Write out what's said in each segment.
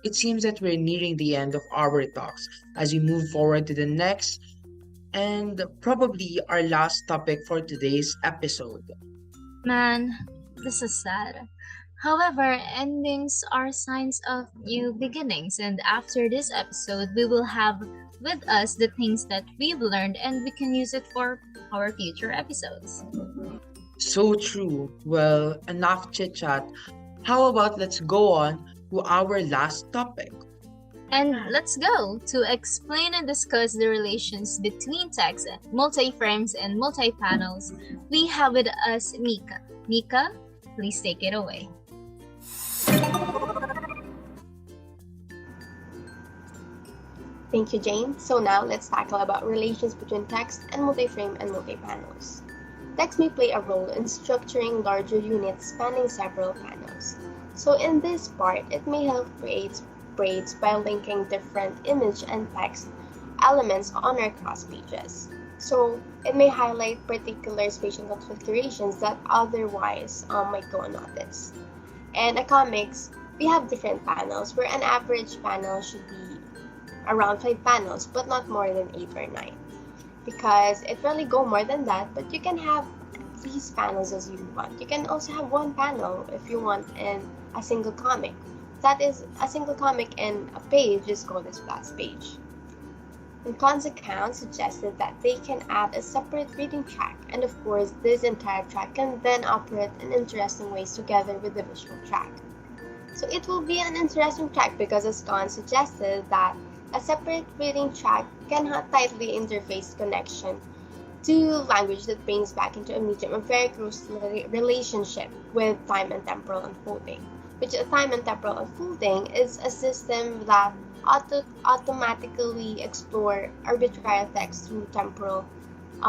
it seems that we're nearing the end of our talks as we move forward to the next and probably our last topic for today's episode. Man, this is sad. However, endings are signs of new beginnings, and after this episode, we will have with us the things that we've learned and we can use it for our future episodes. So true. Well, enough chit chat. How about let's go on to our last topic? And let's go to explain and discuss the relations between text, multi-frames, and multi-panels. We have with us Mika. Mika, please take it away. Thank you, Jane. So now let's tackle about relations between text and multi-frame and multi-panels. Text may play a role in structuring larger units spanning several panels. So in this part, it may help create braids by linking different image and text elements on our class pages. So it may highlight particular spatial configurations that otherwise might go unnoticed. And in comics, we have different panels where an average panel should be around 5 panels, but not more than 8 or 9. Because it really go more than that, but you can have these panels as you want. You can also have one panel if you want in a single comic. That is, a single comic in a page is called a splash page. And Khan's account suggested that they can add a separate reading track, and of course, this entire track can then operate in interesting ways together with the visual track. So it will be an interesting track because, as Khan suggested, that a separate reading track can have tightly interfaced connection to language that brings back into a medium a very close relationship with time and temporal unfolding. Which a time and temporal unfolding is a system that automatically explore arbitrary text through temporal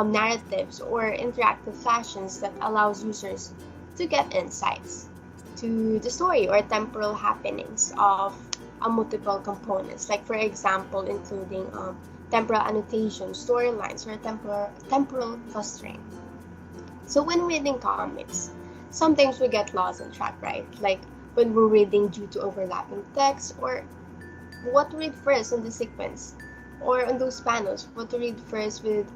narratives or interactive fashions that allows users to get insights to the story or temporal happenings of multiple components, like for example, including temporal annotation, storylines, or temporal clustering. So when reading comics, sometimes we get lost in track, right? Like when we're reading due to overlapping text, or what to read first in the sequence, or on those panels, what to read first with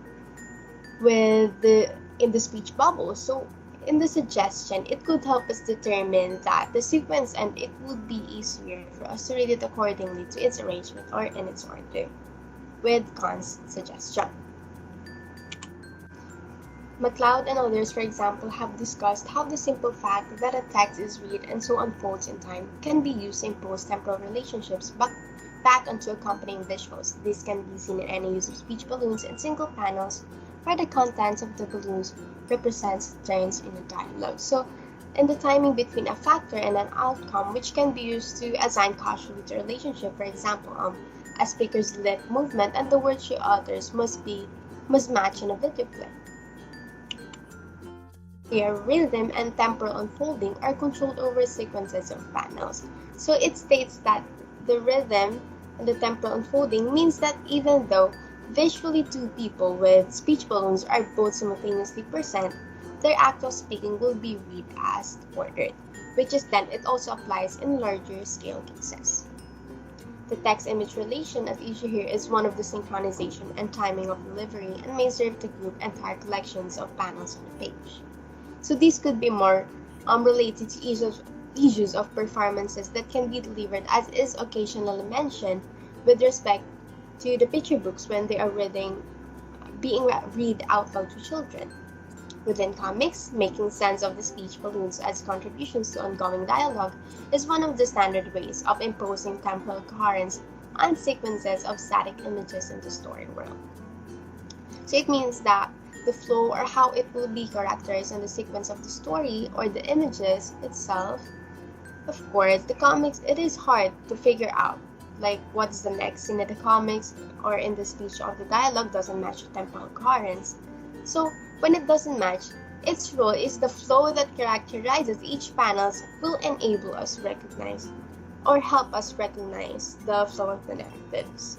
the in the speech bubble. So in the suggestion, it could help us determine that the sequence, and it would be easier for us to read it accordingly to its arrangement or in its order, with Khan's suggestion. MacLeod and others, for example, have discussed how the simple fact that a text is read and so unfolds in time can be used to impose temporal relationships back onto accompanying visuals. This can be seen in any use of speech balloons and single panels where the contents of the balloons represents turns in a dialogue. So, in the timing between a factor and an outcome, which can be used to assign causality to a relationship, for example, a speaker's lip movement and the words she utters must match in a video clip. Here, rhythm and temporal unfolding are controlled over sequences of panels. So it states that the rhythm and the temporal unfolding means that even though visually two people with speech balloons are both simultaneously present, their act of speaking will be read as ordered, which is then it also applies in larger scale cases. The text-image relation at issue here is one of the synchronization and timing of delivery and may serve to group entire collections of panels on a page. So these could be more related to issues of performances that can be delivered, as is occasionally mentioned with respect to the picture books when they are being read out loud to children. Within comics, making sense of the speech balloons as contributions to ongoing dialogue is one of the standard ways of imposing temporal coherence on sequences of static images in the story world. So it means that the flow or how it will be characterized in the sequence of the story or the images itself. Of course, the comics, it is hard to figure out like what's the next scene in the comics or in the speech or the dialogue doesn't match the temporal coherence. So when it doesn't match, its role is the flow that characterizes each panels will enable us to recognize or help us recognize the flow of the narratives.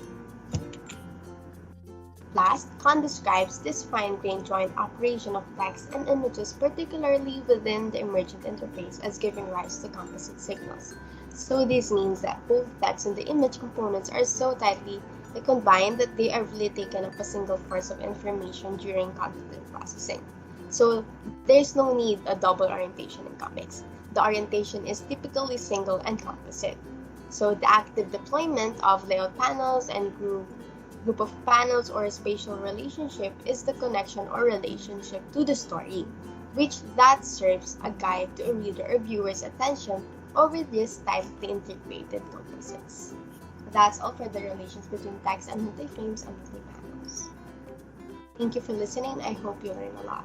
Last, Khan describes this fine-grained joint operation of text and images, particularly within the emergent interface, as giving rise to composite signals. So this means that both text and the image components are so tightly combined that they are really taken up a single force of information during cognitive processing. So there's no need a double orientation in comics. The orientation is typically single and composite. So the active deployment of layout panels and group of panels or spatial relationship is the connection or relationship to the story, which that serves a guide to a reader or viewer's attention over these tightly integrated composites. That's all for the relations between text and multi-frames and multi-panels. Thank you for listening. I hope you learned a lot.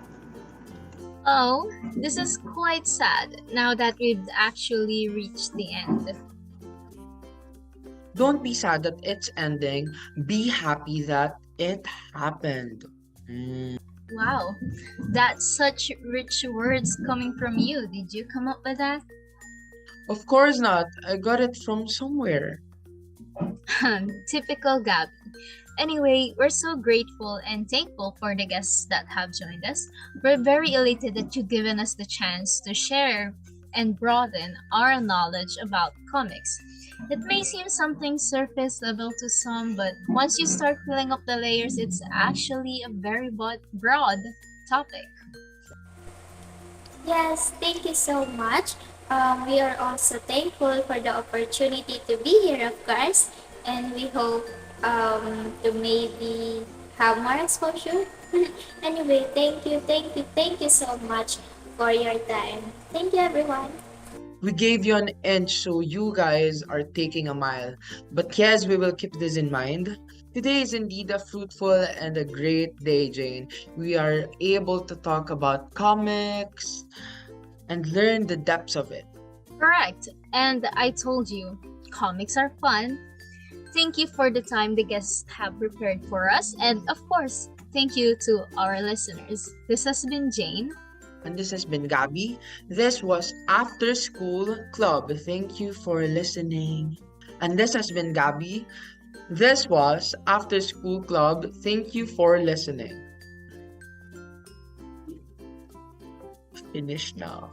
Oh, this is quite sad now that we've actually reached the end. Don't be sad that it's ending. Be happy that it happened. Mm. Wow, that's such rich words coming from you. Did you come up with that? Of course not. I got it from somewhere. Typical Gabby. Anyway, we're so grateful and thankful for the guests that have joined us. We're very elated that you've given us the chance to share and broaden our knowledge about comics. It may seem something surface level to some, but once you start filling up the layers, it's actually a very broad topic. Yes, thank you so much. We are also thankful for the opportunity to be here, of course, and we hope to maybe have more exposure. Anyway, thank you so much for your time. Thank you, everyone. We gave you an inch, so you guys are taking a mile. But yes, we will keep this in mind. Today is indeed a fruitful and a great day, Jane. We are able to talk about comics and learn the depths of it. Correct. And I told you, comics are fun. Thank you for the time the guests have prepared for us. And of course, thank you to our listeners. This has been Jane. And this has been Gabby. This was After School Club. Thank you for listening. And this has been Gabby. This was After School Club. Thank you for listening. Finish now.